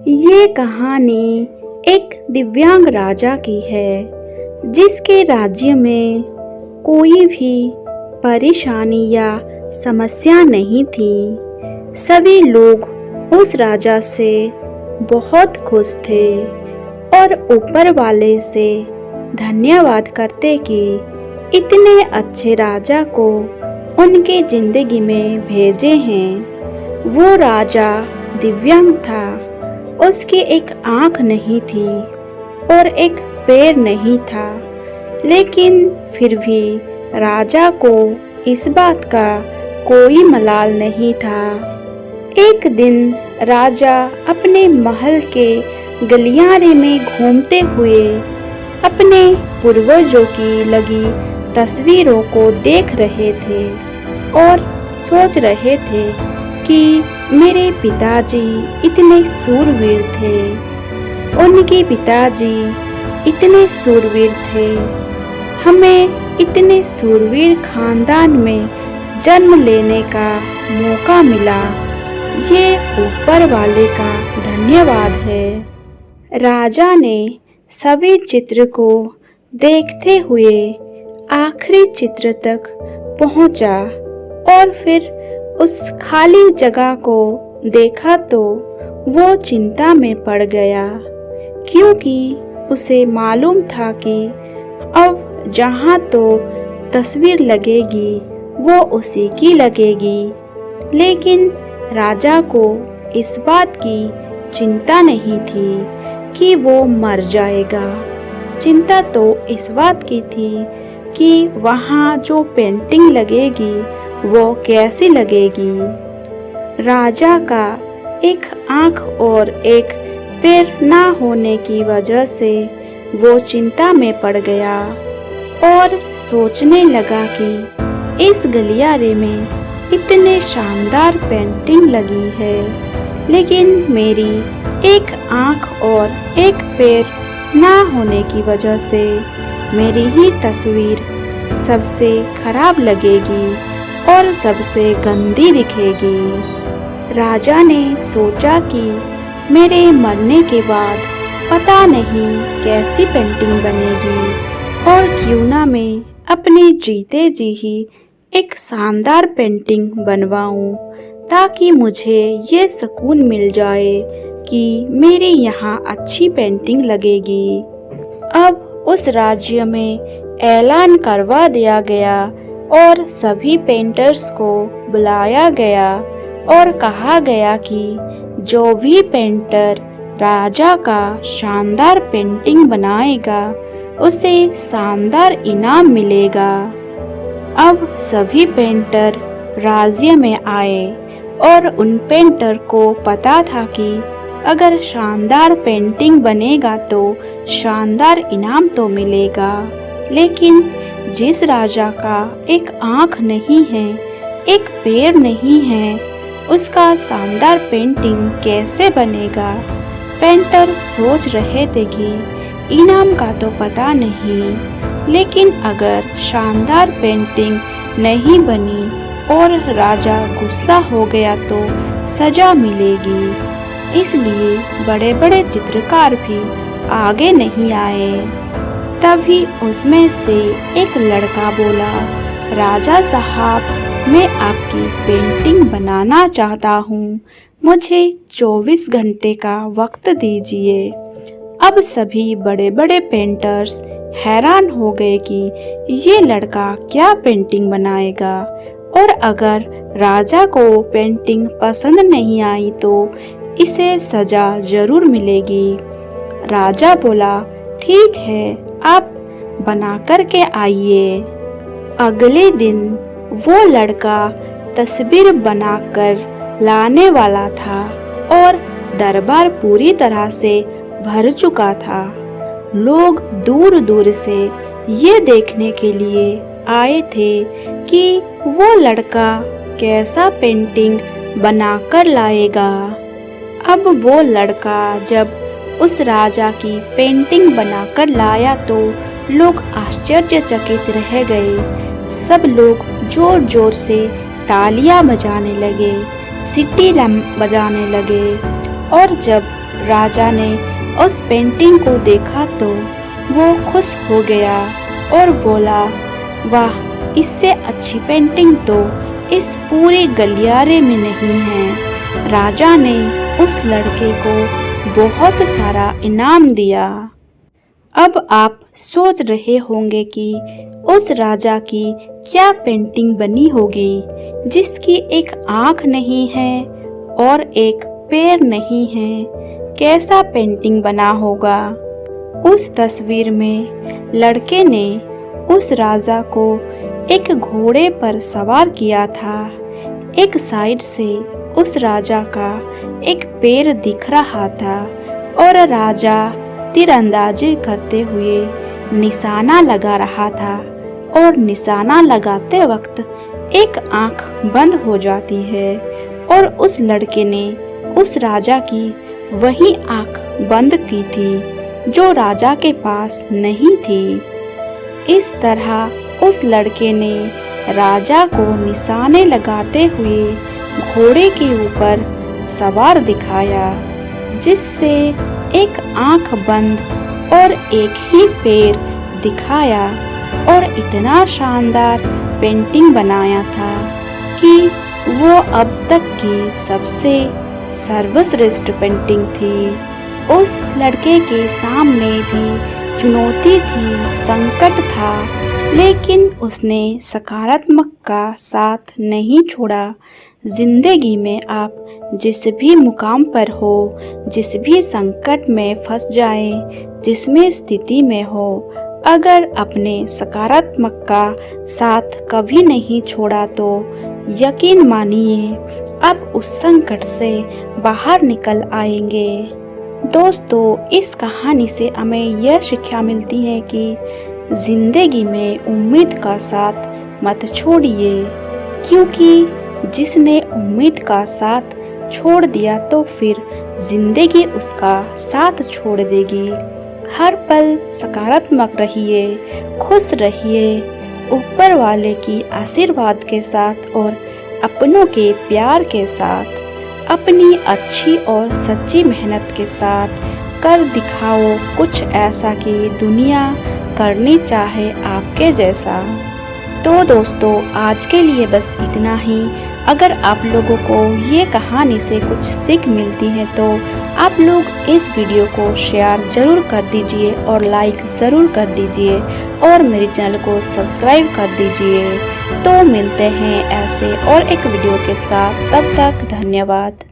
ये कहानी एक दिव्यांग राजा की है जिसके राज्य में कोई भी परेशानी या समस्या नहीं थी। सभी लोग उस राजा से बहुत खुश थे और ऊपर वाले से धन्यवाद करते कि इतने अच्छे राजा को उनके जिंदगी में भेजे हैं। वो राजा दिव्यांग था। उसकी एक आंख नहीं थी और एक पैर नहीं था, लेकिन फिर भी राजा को इस बात का कोई मलाल नहीं था। एक दिन राजा अपने महल के गलियारे में घूमते हुए अपने पूर्वजों की लगी तस्वीरों को देख रहे थे और सोच रहे थे कि मेरे पिताजी इतने सूरवीर थे, उनके पिताजी इतने सूरवीर थे, हमें इतने सूरवीर खानदान में जन्म लेने का मौका मिला। ये ऊपर वाले का धन्यवाद है। राजा ने सभी चित्र को देखते हुए आखिरी चित्र तक पहुंचा और फिर उस खाली जगह को देखा तो वो चिंता में पड़ गया, क्योंकि उसे मालूम था कि अब जहाँ तो तस्वीर लगेगी वो उसी की लगेगी। लेकिन राजा को इस बात की चिंता नहीं थी कि वो मर जाएगा। चिंता तो इस बात की थी कि वहाँ जो पेंटिंग लगेगी वो कैसी लगेगी। राजा का एक आंख और एक पैर ना होने की वजह से वो चिंता में पड़ गया और सोचने लगा कि इस गलियारे में इतने शानदार पेंटिंग लगी है, लेकिन मेरी एक आंख और एक पैर ना होने की वजह से मेरी ही तस्वीर सबसे खराब लगेगी और सबसे गंदी दिखेगी। राजा ने सोचा कि मेरे मरने के बाद पता नहीं कैसी पेंटिंग बनेगी, और क्यों ना मैं अपने जीते जी ही एक शानदार पेंटिंग बनवाऊं, ताकि मुझे ये सुकून मिल जाए कि मेरे यहाँ अच्छी पेंटिंग लगेगी। अब उस राज्य में ऐलान करवा दिया गया और सभी पेंटर्स को बुलाया गया और कहा गया कि जो भी पेंटर राजा का शानदार पेंटिंग बनाएगा उसे शानदार इनाम मिलेगा। अब सभी पेंटर राज्य में आए और उन पेंटर को पता था कि अगर शानदार पेंटिंग बनेगा तो शानदार इनाम तो मिलेगा, लेकिन जिस राजा का एक आंख नहीं है, एक पैर नहीं है, उसका शानदार पेंटिंग कैसे बनेगा। पेंटर सोच रहे थे कि इनाम का तो पता नहीं, लेकिन अगर शानदार पेंटिंग नहीं बनी और राजा गुस्सा हो गया तो सजा मिलेगी। इसलिए बड़े बड़े चित्रकार भी आगे नहीं आए। तभी उसमें से एक लड़का बोला, राजा साहब, मैं आपकी पेंटिंग बनाना चाहता हूँ, मुझे 24 घंटे का वक्त दीजिए। अब सभी बड़े बड़े पेंटर्स हैरान हो गए कि ये लड़का क्या पेंटिंग बनाएगा, और अगर राजा को पेंटिंग पसंद नहीं आई तो इसे सजा जरूर मिलेगी। राजा बोला, ठीक है, आप बना कर के आइए। अगले दिन वो लड़का तस्वीर बनाकर लाने वाला था और दरबार पूरी तरह से भर चुका था। लोग दूर दूर से ये देखने के लिए आए थे कि वो लड़का कैसा पेंटिंग बनाकर लाएगा। अब वो लड़का जब उस राजा की पेंटिंग बनाकर लाया तो लोग आश्चर्यचकित रह गए। सब लोग जोर जोर से तालियां बजाने लगे, सीटी बजाने लगे और जब राजा ने उस पेंटिंग को देखा तो वो खुश हो गया और बोला, वाह, इससे अच्छी पेंटिंग तो इस पूरे गलियारे में नहीं है। राजा ने उस लड़के को बहुत सारा इनाम दिया। अब आप सोच रहे होंगे कि उस राजा की क्या पेंटिंग बनी होगी, जिसकी एक आँख नहीं है और एक पैर नहीं है। कैसा पेंटिंग बना होगा। उस तस्वीर में लड़के ने उस राजा को एक घोड़े पर सवार किया था। एक साइड से उस राजा का एक पैर दिख रहा था और राजा तीरंदाजी करते हुए निशाना लगा रहा था और निशाना लगाते वक्त एक आंख बंद हो जाती है और उस लड़के ने उस राजा की वही आंख बंद की थी जो राजा के पास नहीं थी। इस तरह उस लड़के ने राजा को निशाने लगाते हुए घोड़े के ऊपर सवार दिखाया, जिससे एक आंख बंद और एक ही पैर दिखाया और इतना शानदार पेंटिंग बनाया था कि वो अब तक की सबसे सर्वश्रेष्ठ पेंटिंग थी। उस लड़के के सामने भी चुनौती थी, संकट था, लेकिन उसने सकारात्मक का साथ नहीं छोड़ा। जिंदगी में आप जिस भी मुकाम पर हो, जिस भी संकट में फंस जाए, जिसमें स्थिति में हो, अगर अपने सकारात्मक का साथ कभी नहीं छोड़ा तो यकीन मानिए आप उस संकट से बाहर निकल आएंगे। दोस्तों, इस कहानी से हमें यह शिक्षा मिलती है कि जिंदगी में उम्मीद का साथ मत छोड़िए, क्योंकि जिसने उम्मीद का साथ छोड़ दिया तो फिर जिंदगी उसका साथ छोड़ देगी। हर पल सकारात्मक रहिए, खुश रहिए, ऊपर वाले की आशीर्वाद के साथ और अपनों के प्यार के साथ, अपनी अच्छी और सच्ची मेहनत के साथ कर दिखाओ कुछ ऐसा कि दुनिया करनी चाहे आपके जैसा। तो दोस्तों, आज के लिए बस इतना ही। अगर आप लोगों को ये कहानी से कुछ सीख मिलती है तो आप लोग इस वीडियो को शेयर ज़रूर कर दीजिए और लाइक ज़रूर कर दीजिए और मेरे चैनल को सब्सक्राइब कर दीजिए। तो मिलते हैं ऐसे और एक वीडियो के साथ, तब तक धन्यवाद।